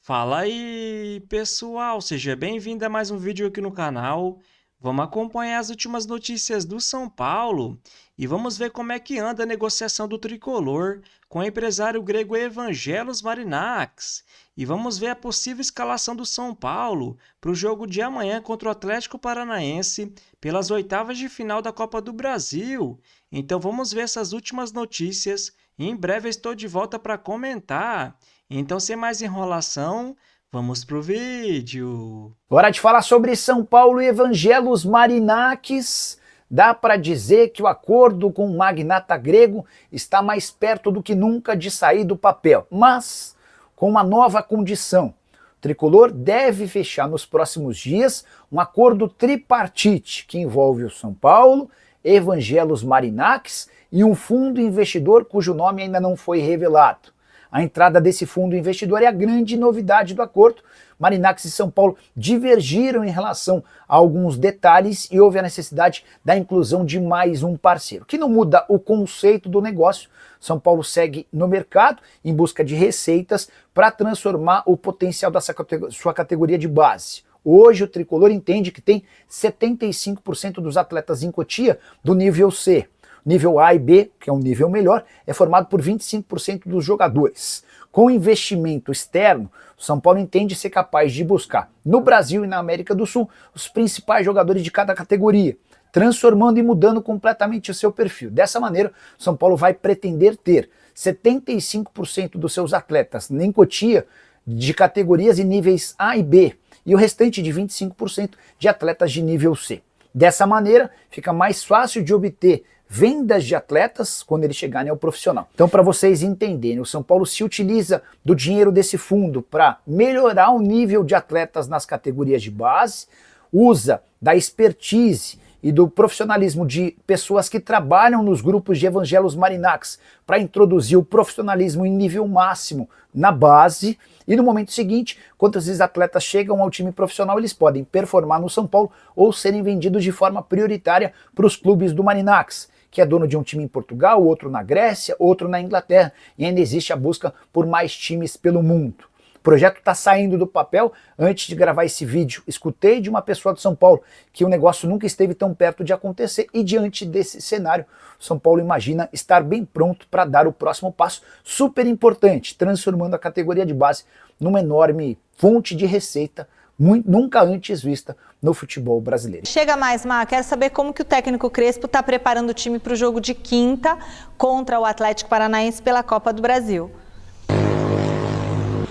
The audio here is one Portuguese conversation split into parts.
Fala aí, pessoal, seja bem-vindo a mais um vídeo aqui no canal. Vamos acompanhar as últimas notícias do São Paulo e vamos ver como é que anda a negociação do tricolor com o empresário grego Evangelos Marinakis. E vamos ver a possível escalação do São Paulo para o jogo de amanhã contra o Atlético Paranaense pelas oitavas de final da Copa do Brasil. Então vamos ver essas últimas notícias e em breve eu estou de volta para comentar. Então, sem mais enrolação, vamos pro vídeo. Hora de falar sobre São Paulo e Evangelos Marinakis. Dá para dizer que o acordo com o magnata grego está mais perto do que nunca de sair do papel, mas com uma nova condição. O tricolor deve fechar nos próximos dias um acordo tripartite que envolve o São Paulo, Evangelos Marinakis e um fundo investidor cujo nome ainda não foi revelado. A entrada desse fundo investidor é a grande novidade do acordo. Marinakis e São Paulo divergiram em relação a alguns detalhes e houve a necessidade da inclusão de mais um parceiro, que não muda o conceito do negócio. São Paulo segue no mercado em busca de receitas para transformar o potencial da sua categoria de base. Hoje o tricolor entende que tem 75% dos atletas em Cotia do nível C. Nível A e B, que é um nível melhor, é formado por 25% dos jogadores. Com investimento externo, o São Paulo entende ser capaz de buscar, no Brasil e na América do Sul, os principais jogadores de cada categoria, transformando e mudando completamente o seu perfil. Dessa maneira, o São Paulo vai pretender ter 75% dos seus atletas em Cotia de categorias e níveis A e B, e o restante de 25% de atletas de nível C. Dessa maneira, fica mais fácil de obter vendas de atletas quando eles chegarem ao profissional. Então, para vocês entenderem, o São Paulo se utiliza do dinheiro desse fundo para melhorar o nível de atletas nas categorias de base, usa da expertise e do profissionalismo de pessoas que trabalham nos grupos de Evangelos Marinakis para introduzir o profissionalismo em nível máximo na base, e no momento seguinte, quando esses atletas chegam ao time profissional, eles podem performar no São Paulo ou serem vendidos de forma prioritária para os clubes do Marinakis, que é dono de um time em Portugal, outro na Grécia, outro na Inglaterra, e ainda existe a busca por mais times pelo mundo. O projeto está saindo do papel. Antes de gravar esse vídeo, escutei de uma pessoa de São Paulo que o negócio nunca esteve tão perto de acontecer, e diante desse cenário, São Paulo imagina estar bem pronto para dar o próximo passo super importante, transformando a categoria de base numa enorme fonte de receita nunca antes vista no futebol brasileiro. Chega mais, Má, quero saber como que o técnico Crespo está preparando o time para o jogo de quinta contra o Atlético Paranaense pela Copa do Brasil.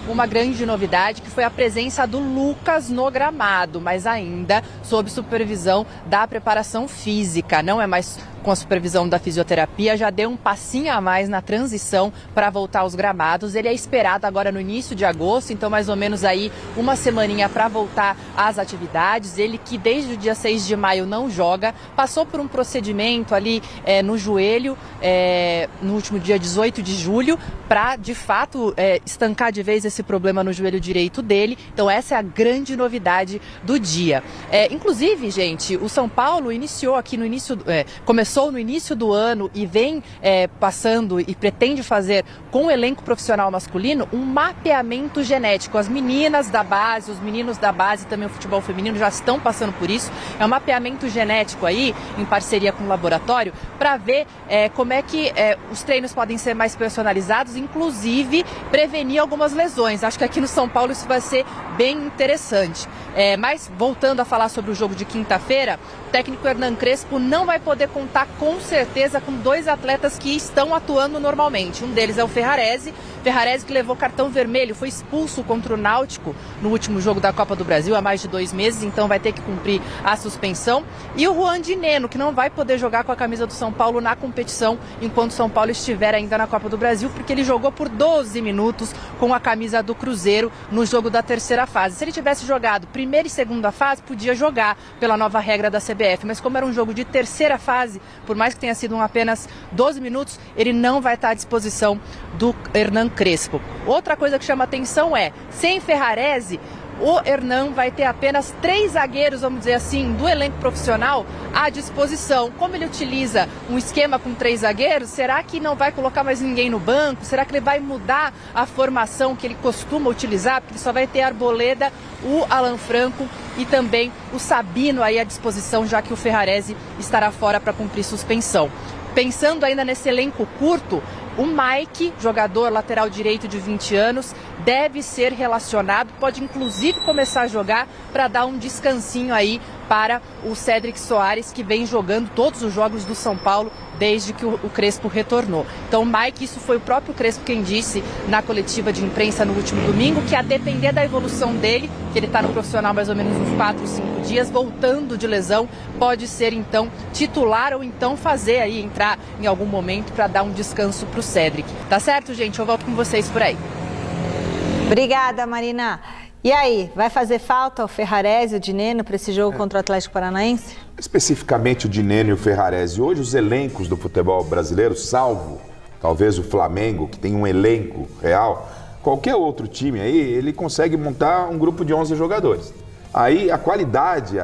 Uma grande novidade que foi a presença do Lucas no gramado, mas ainda sob supervisão da preparação física. Não é mais com a supervisão da fisioterapia, já deu um passinho a mais na transição para voltar aos gramados. Ele é esperado agora no início de agosto, então mais ou menos aí uma semaninha para voltar às atividades. Ele que desde o dia 6 de maio não joga, passou por um procedimento ali no joelho no último dia 18 de julho, para de fato estancar de vez esse problema no joelho direito dele. Então essa é a grande novidade do dia. Inclusive, gente, o São Paulo iniciou aqui no início, começou no início do ano e vem passando e pretende fazer com o elenco profissional masculino um mapeamento genético. As meninas da base, os meninos da base, também o futebol feminino já estão passando por isso. É um mapeamento genético aí, em parceria com o laboratório, para ver como é que os treinos podem ser mais personalizados, inclusive prevenir algumas lesões. Acho que aqui no São Paulo isso vai ser bem interessante. Mas voltando a falar sobre o jogo de quinta-feira, o técnico Hernan Crespo não vai poder contar com certeza com dois atletas que estão atuando normalmente. Um deles é o Ferrarese que levou cartão vermelho, foi expulso contra o Náutico no último jogo da Copa do Brasil há mais de 2 meses, então vai ter que cumprir a suspensão. E o Juan Dineno, que não vai poder jogar com a camisa do São Paulo na competição enquanto o São Paulo estiver ainda na Copa do Brasil, porque ele jogou por 12 minutos com a camisa do Cruzeiro no jogo da terceira fase. Se ele tivesse jogado primeira e segunda fase, podia jogar pela nova regra da CBF, mas como era um jogo de terceira fase, por mais que tenha sido apenas 12 minutos, ele não vai estar à disposição do Hernan Crespo. Outra coisa que chama atenção é, sem Ferrarese, o Hernan vai ter apenas 3 zagueiros, vamos dizer assim, do elenco profissional à disposição. Como ele utiliza um esquema com 3 zagueiros, será que não vai colocar mais ninguém no banco? Será que ele vai mudar a formação que ele costuma utilizar? Porque ele só vai ter a Arboleda, o Alan Franco e também o Sabino aí à disposição, já que o Ferrarese estará fora para cumprir suspensão. Pensando ainda nesse elenco curto, o Mike, jogador lateral direito de 20 anos, deve ser relacionado, pode inclusive começar a jogar para dar um descansinho aí para o Cédric Soares, que vem jogando todos os jogos do São Paulo desde que o Crespo retornou. Então, Mike, isso foi o próprio Crespo quem disse na coletiva de imprensa no último domingo, que a depender da evolução dele, que ele está no profissional mais ou menos uns 4, 5 dias, voltando de lesão, pode ser então titular ou então fazer aí, entrar em algum momento para dar um descanso para o Cédric. Tá certo, gente? Eu volto com vocês por aí. Obrigada, Marina. E aí, vai fazer falta o Ferrarese e o Dineno para esse jogo contra o Atlético Paranaense? Especificamente o Dineno e o Ferrarese. Hoje os elencos do futebol brasileiro, salvo talvez o Flamengo, que tem um elenco real, qualquer outro time aí, ele consegue montar um grupo de 11 jogadores. Aí a qualidade,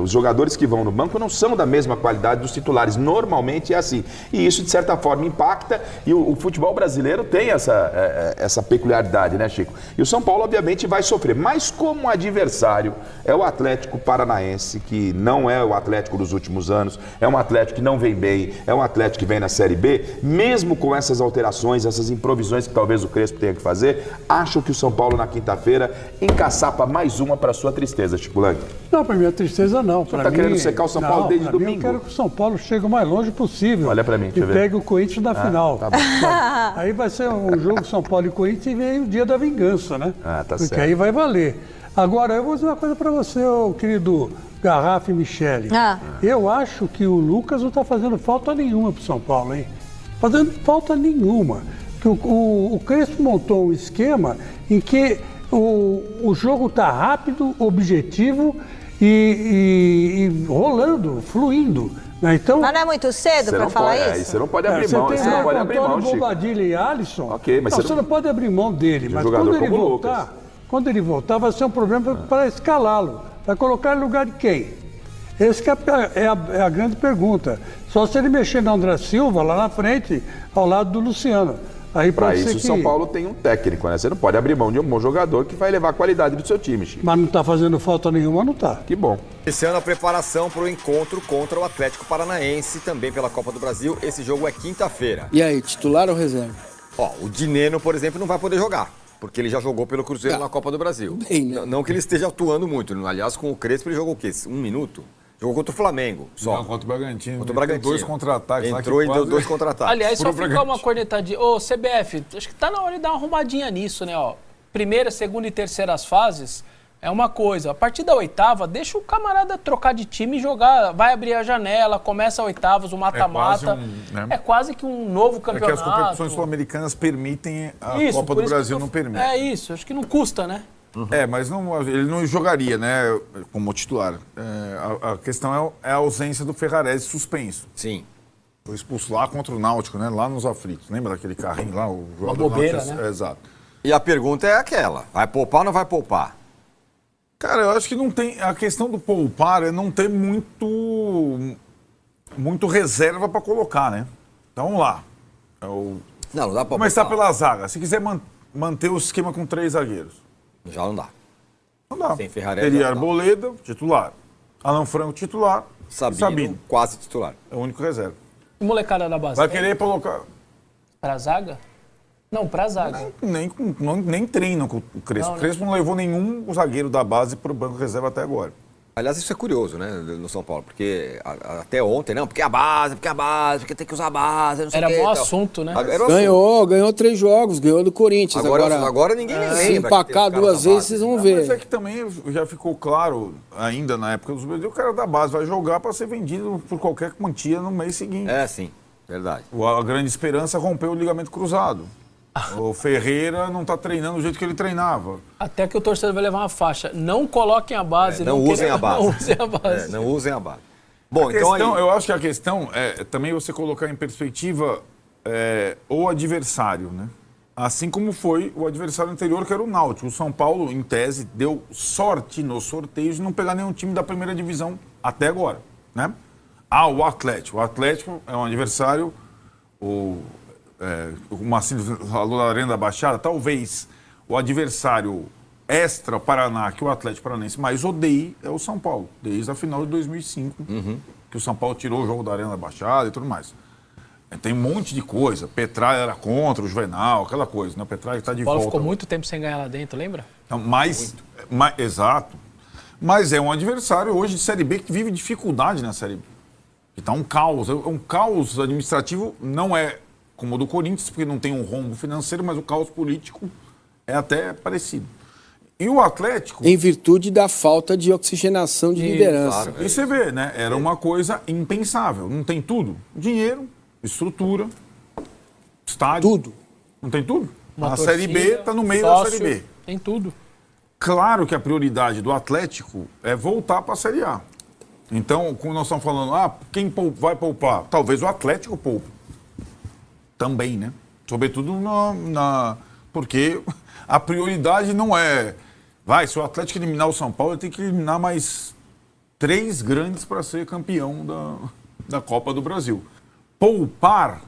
os jogadores que vão no banco não são da mesma qualidade dos titulares. Normalmente é assim. E isso, de certa forma, impacta. E o futebol brasileiro tem essa peculiaridade, né, Chico? E o São Paulo, obviamente, vai sofrer. Mas como adversário é o Atlético Paranaense, que não é o Atlético dos últimos anos, é um Atlético que não vem bem, é um Atlético que vem na Série B, mesmo com essas alterações, essas improvisões que talvez o Crespo tenha que fazer, acho que o São Paulo, na quinta-feira, encaçapa mais uma para sua tristeza, Chico Lang. Não, para mim a tristeza não. Você está querendo secar o São Paulo desde domingo? Eu quero que o São Paulo chegue o mais longe possível. Olha para mim, deixa eu ver. E pegue o Corinthians na final. Tá bom. Aí vai ser um jogo São Paulo e Corinthians e vem o dia da vingança, né? Tá Porque certo. aí vai valer. Agora, eu vou dizer uma coisa para você, querido Garrafa e Michele. Eu acho que o Lucas não está fazendo falta nenhuma para o São Paulo, hein? Fazendo falta nenhuma. Que o Crespo montou um esquema em que o jogo está rápido, objetivo e rolando, fluindo. Né? Então, Mas não é muito cedo para falar isso? Você não pode abrir mão, você não pode abrir mão, Chico. Bobadilha e Alisson. Ok, mas você não pode abrir mão dele, mas quando ele voltar, vai ser um problema para escalá-lo. Vai colocar em lugar de quem? Essa é a grande pergunta. Só se ele mexer no André Silva lá na frente, ao lado do Luciano. Para isso, o São Paulo tem um técnico, né? Você não pode abrir mão de um bom jogador que vai levar a qualidade do seu time, Chico. Mas não está fazendo falta nenhuma, não está. Que bom. Iniciando a preparação para o encontro contra o Atlético Paranaense, também pela Copa do Brasil. Esse jogo é quinta-feira. E aí, titular ou reserva? O Dineno, por exemplo, não vai poder jogar, porque ele já jogou pelo Cruzeiro na Copa do Brasil. Bem, né? Não que ele esteja atuando muito. Aliás, com o Crespo ele jogou o quê? 1 minuto? Jogou contra o Flamengo, só. Não, contra o Bragantino. Contra o Bragantino. 2 contra-ataques. Entrou e deu 2 contra-ataques. Aliás, só ficar uma cornetadinha. Ô, CBF, acho que tá na hora de dar uma arrumadinha nisso, né? Ó, primeira, segunda e terceiras fases é uma coisa. A partir da 8ª, deixa o camarada trocar de time e jogar. Vai abrir a janela, começa a 8as, o mata-mata. É quase que um novo campeonato. É que as competições sul-americanas permitem, a Copa do Brasil não permite. É isso, acho que não custa, né? Mas ele não jogaria, né, como titular. A questão é a ausência do Ferrarese suspenso. Sim. Foi expulso lá contra o Náutico, né, lá nos aflitos. Lembra daquele carrinho lá? O uma bobeira, né? Exato. E a pergunta é aquela, vai poupar ou não vai poupar? Cara, eu acho que não tem... A questão do poupar é não ter muito reserva para colocar, né? Então, vamos lá. Não dá para começar pela zaga. Se quiser manter o esquema com 3 zagueiros. Já não dá. Não dá. Sem Ferrarese. Teria Arboleda, titular. Alan Franco, titular. Sabino, quase titular. É o único reserva. E molecada da base? Vai querer colocar... Pra zaga? Não, pra zaga. Nem treinam com o Crespo. Não, O Crespo não levou nenhum zagueiro da base para o banco reserva até agora. Aliás, isso é curioso, né, no São Paulo, porque até ontem, não, porque a base, porque tem que usar a base, não sei o que. Era bom assunto, né? Ganhou 3 jogos, ganhou do Corinthians. Agora ninguém lembra. Se empacar 2 vezes, vocês vão ver. Mas é que também já ficou claro, ainda na época dos Brasil, o cara da base vai jogar para ser vendido por qualquer quantia no mês seguinte. É, sim, verdade. A grande esperança rompeu o ligamento cruzado. O Ferreira não está treinando do jeito que ele treinava. Até que o torcedor vai levar uma faixa. Não coloquem a base. Não usem a base. Não usem a base. Não usem a base. Bom, eu acho que a questão é também você colocar em perspectiva o adversário, né? Assim como foi o adversário anterior, que era o Náutico. O São Paulo, em tese, deu sorte nos sorteios de não pegar nenhum time da primeira divisão até agora, né? O Atlético. O Atlético é um adversário, o Marcinho falou da Arena da Baixada, talvez o adversário extra Paraná que o Atlético Paranaense mais odeie é o São Paulo, desde a final de 2005, que o São Paulo tirou o jogo da Arena da Baixada e tudo mais. Tem um monte de coisa. Petralha era contra o Juvenal, aquela coisa, né? Petralha está de volta. O Paulo ficou muito tempo sem ganhar lá dentro, lembra? Então, exato. Mas é um adversário hoje de Série B que vive dificuldade na Série B. Está um caos. Um caos administrativo não é como o do Corinthians, porque não tem um rombo financeiro, mas o caos político é até parecido. E o Atlético... Em virtude da falta de oxigenação de liderança. E você vê, né? Era uma coisa impensável. Não tem tudo? Dinheiro, estrutura, estádio. Tudo. Não tem tudo? Uma a Série B torcida, está no meio sócio, da Série B. Tem tudo. Claro que a prioridade do Atlético é voltar para a Série A. Então, como nós estamos falando, quem vai poupar? Talvez o Atlético poupe. Também, né? Sobretudo porque a prioridade não é... se o Atlético eliminar o São Paulo, ele tem que eliminar mais 3 grandes para ser campeão da Copa do Brasil. Poupar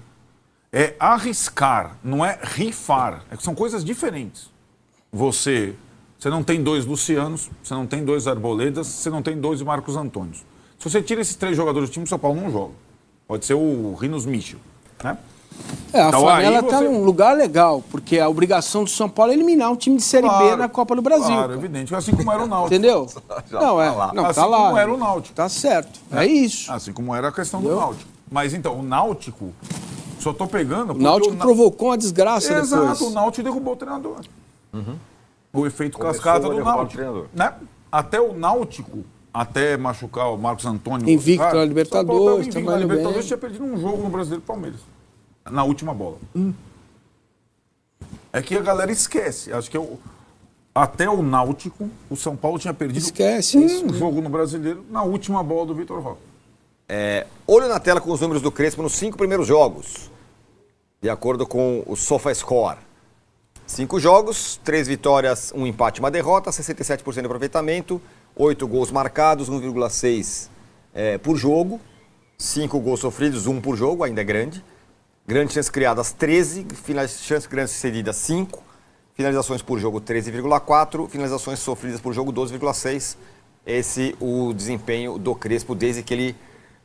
é arriscar, não é rifar. São coisas diferentes. Você não tem 2 Lucianos, você não tem 2 Arboledas, você não tem 2 Marcos Antônios. Se você tira esses 3 jogadores do time, o São Paulo não joga. Pode ser o Rinos Michel, né? A então, Favela está num lugar legal, porque a obrigação do São Paulo é eliminar um time de Série B na Copa do Brasil. Claro, evidente. Assim como era o Náutico. Entendeu? Não, assim tá lá. como era o Náutico. Tá certo. É isso. Assim como era a questão do Náutico. Mas então, o Náutico, só estou pegando... O Náutico provocou uma desgraça depois. Exato, o Náutico derrubou o treinador. O efeito cascata do Náutico. Né? Até o Náutico, até machucar o Marcos Antônio... Invicto na Libertadores. Invicto na Libertadores, tinha perdido um jogo no Brasileiro do Palmeiras. Na última bola. É que a galera esquece. Acho que até o Náutico, o São Paulo tinha perdido um jogo no Brasileiro na última bola do Vitor Roque. Olho na tela com os números do Crespo nos 5 primeiros jogos. De acordo com o SofaScore. 5 jogos, 3 vitórias, 1 empate e 1 derrota, 67% de aproveitamento, 8 gols marcados, 1,6 por jogo, 5 gols sofridos, 1 por jogo, ainda é grande. Grandes chances criadas, 13. Chances grandes cedidas, 5. Finalizações por jogo, 13,4. Finalizações sofridas por jogo, 12,6. Esse o desempenho do Crespo desde que ele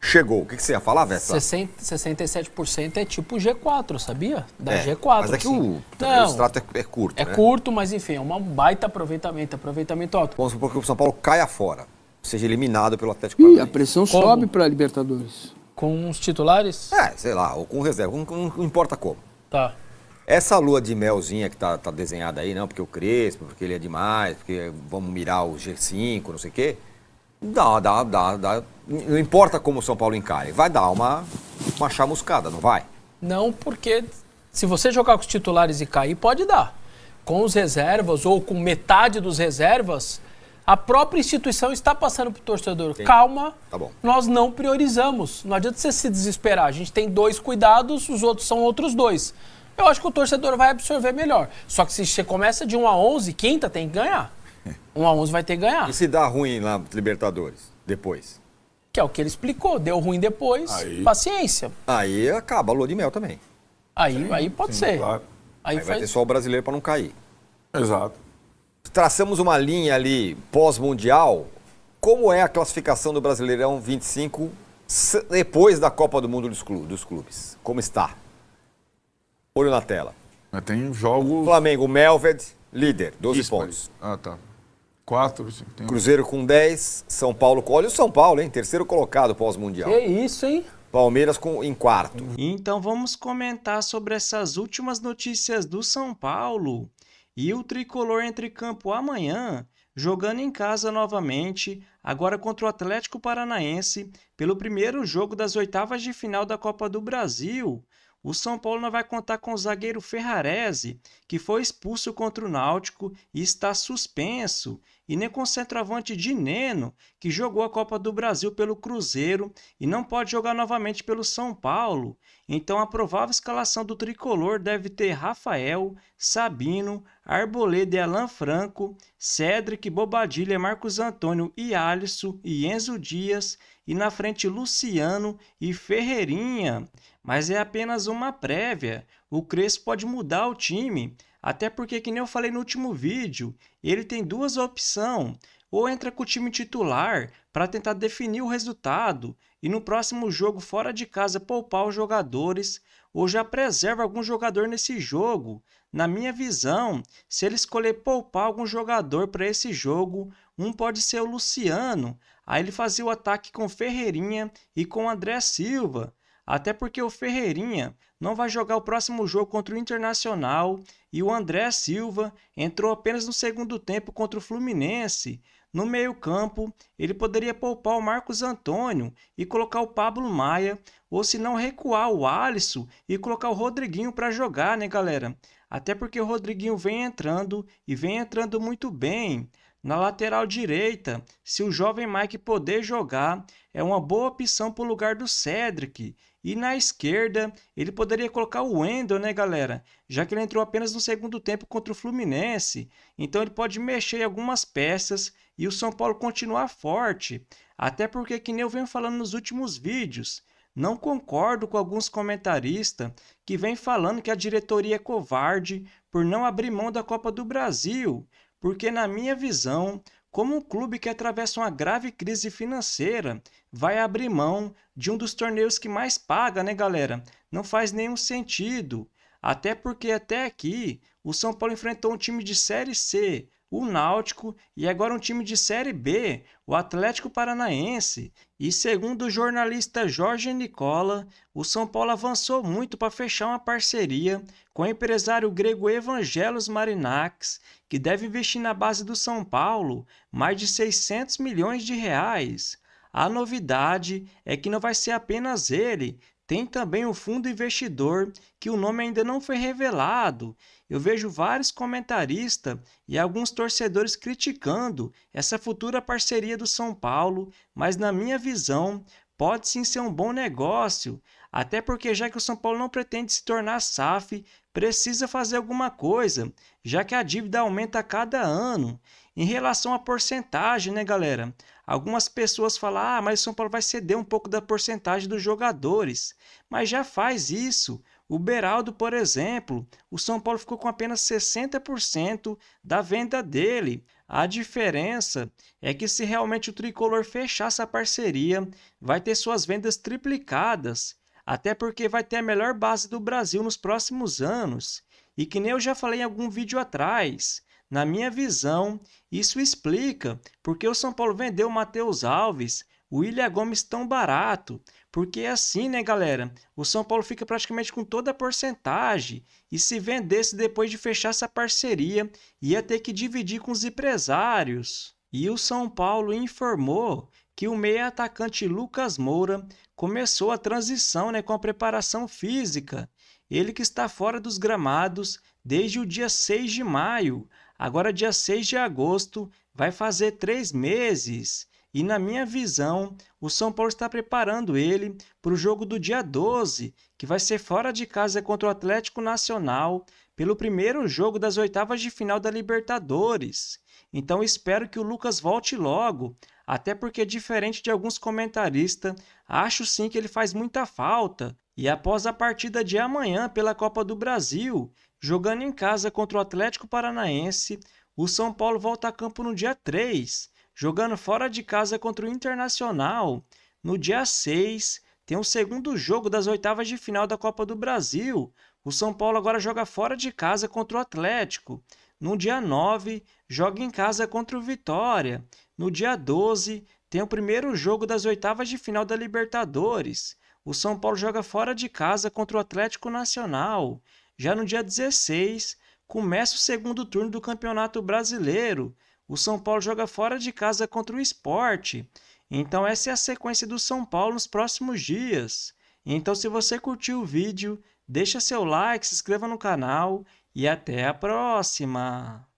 chegou. O que você ia falar, Vessa? 67% é tipo G4, sabia? Da G4. Mas é que o extrato é curto, né? Curto, mas enfim, é um baita aproveitamento alto. Vamos supor que o São Paulo caia fora, seja eliminado pelo Atlético Paranaense. A pressão sobe para a Libertadores. Com os titulares? Sei lá, ou com reserva, não importa como. Tá. Essa lua de melzinha que tá desenhada aí, não, porque o Crespo, porque ele é demais, porque vamos mirar o G5, não sei o quê. Dá. Não importa como o São Paulo encare, vai dar uma chamuscada, não vai? Não, porque se você jogar com os titulares e cair, pode dar. Com os reservas ou com metade dos reservas, a própria instituição está passando para o torcedor. Sim. Calma, tá bom. Nós não priorizamos. Não adianta você se desesperar. A gente tem 2 cuidados, os outros são outros 2. Eu acho que o torcedor vai absorver melhor. Só que se você começa de 1 a 11, quinta tem que ganhar. 1 a 11 vai ter que ganhar. E se dá ruim na Libertadores, depois? Que é o que ele explicou. Deu ruim depois, paciência. Aí acaba a lua de mel também. Aí pode ser. Claro. Aí vai ter só o brasileiro para não cair. Exato. Traçamos uma linha ali pós-mundial. Como é a classificação do Brasileirão 25 depois da Copa do Mundo dos clubes? Como está? Olho na tela. Tem jogos... Flamengo, Melved, líder, 12 pontos. Tá. 4, sim. Cruzeiro com 10, São Paulo... Olha o São Paulo, hein? Terceiro colocado pós-mundial. Que isso, hein? Palmeiras em quarto. Então vamos comentar sobre essas últimas notícias do São Paulo. E o Tricolor entra em campo amanhã, jogando em casa novamente, agora contra o Atlético Paranaense, pelo primeiro jogo das oitavas de final da Copa do Brasil. o São Paulo não vai contar com o zagueiro Ferrarese, que foi expulso contra o Náutico e está suspenso, e nem com o centroavante Dineno, que jogou a Copa do Brasil pelo Cruzeiro e não pode jogar novamente pelo São Paulo. Então a provável escalação do tricolor deve ter Rafael, Sabino, Arboleda e Alan Franco, Cédric, Bobadilha, Marcos Antônio e Alisson e Enzo Dias, e na frente Luciano e Ferreirinha. Mas é apenas uma prévia, o Crespo pode mudar o time, até porque, que nem eu falei no último vídeo, ele tem duas opções: ou entra com o time titular para tentar definir o resultado e no próximo jogo fora de casa poupar os jogadores, ou já preserva algum jogador nesse jogo. Na minha visão, se ele escolher poupar algum jogador para esse jogo, um pode ser o Luciano, aí ele fazia o ataque com Ferreirinha e com André Silva. Até porque o Ferreirinha não vai jogar o próximo jogo contra o Internacional e o André Silva entrou apenas no segundo tempo contra o Fluminense. No meio-campo, ele poderia poupar o Marcos Antônio e colocar o Pablo Maia, ou se não recuar o Alisson e colocar o Rodriguinho para jogar, né, galera? Até porque o Rodriguinho vem entrando e vem entrando muito bem. Na lateral direita, se o jovem Mike poder jogar, é uma boa opção para o lugar do Cédric. E na esquerda, ele poderia colocar o Wendel, né, galera? Já que ele entrou apenas no segundo tempo contra o Fluminense. Então ele pode mexer em algumas peças e o São Paulo continuar forte. Até porque, que nem eu venho falando nos últimos vídeos, não concordo com alguns comentaristas que vêm falando que a diretoria é covarde por não abrir mão da Copa do Brasil. Porque, na minha visão, como um clube que atravessa uma grave crise financeira vai abrir mão de um dos torneios que mais paga, né, galera? Não faz nenhum sentido. Até porque até aqui o São Paulo enfrentou um time de Série C, o Náutico, e agora um time de Série B, o Atlético Paranaense. E segundo o jornalista Jorge Nicola, o São Paulo avançou muito para fechar uma parceria com o empresário grego Evangelos Marinakis, que deve investir na base do São Paulo mais de 600 milhões de reais. A novidade é que não vai ser apenas ele, tem também o fundo investidor, que o nome ainda não foi revelado. Eu vejo vários comentaristas e alguns torcedores criticando essa futura parceria do São Paulo, mas na minha visão, pode sim ser um bom negócio, até porque já que o São Paulo não pretende se tornar SAF, precisa fazer alguma coisa, já que a dívida aumenta a cada ano. Em relação à porcentagem, né, galera? Algumas pessoas falam, mas o São Paulo vai ceder um pouco da porcentagem dos jogadores. Mas já faz isso. O Beraldo, por exemplo, o São Paulo ficou com apenas 60% da venda dele. A diferença é que se realmente o Tricolor fechar essa parceria, vai ter suas vendas triplicadas. Até porque vai ter a melhor base do Brasil nos próximos anos. E que nem eu já falei em algum vídeo atrás, na minha visão, isso explica porque o São Paulo vendeu o Matheus Alves, o William Gomes tão barato. Porque é assim, né, galera? O São Paulo fica praticamente com toda a porcentagem. E se vendesse depois de fechar essa parceria, ia ter que dividir com os empresários. E o São Paulo informou que o meia atacante Lucas Moura começou a transição, né, com a preparação física. Ele que está fora dos gramados desde o dia 6 de maio. Agora, dia 6 de agosto, vai fazer 3 meses. E na minha visão, o São Paulo está preparando ele para o jogo do dia 12, que vai ser fora de casa contra o Atlético Nacional, pelo primeiro jogo das oitavas de final da Libertadores. Então espero que o Lucas volte logo, até porque, diferente de alguns comentaristas, acho sim que ele faz muita falta. E após a partida de amanhã pela Copa do Brasil, jogando em casa contra o Atlético Paranaense, o São Paulo volta a campo no dia 3, jogando fora de casa contra o Internacional. No dia 6, tem o segundo jogo das oitavas de final da Copa do Brasil. O São Paulo agora joga fora de casa contra o Atlético. No dia 9, joga em casa contra o Vitória. No dia 12, tem o primeiro jogo das oitavas de final da Libertadores. O São Paulo joga fora de casa contra o Atlético Nacional. Já no dia 16, começa o segundo turno do Campeonato Brasileiro. O São Paulo joga fora de casa contra o Sport. Então essa é a sequência do São Paulo nos próximos dias. Então, se você curtiu o vídeo, deixa seu like, se inscreva no canal e até a próxima!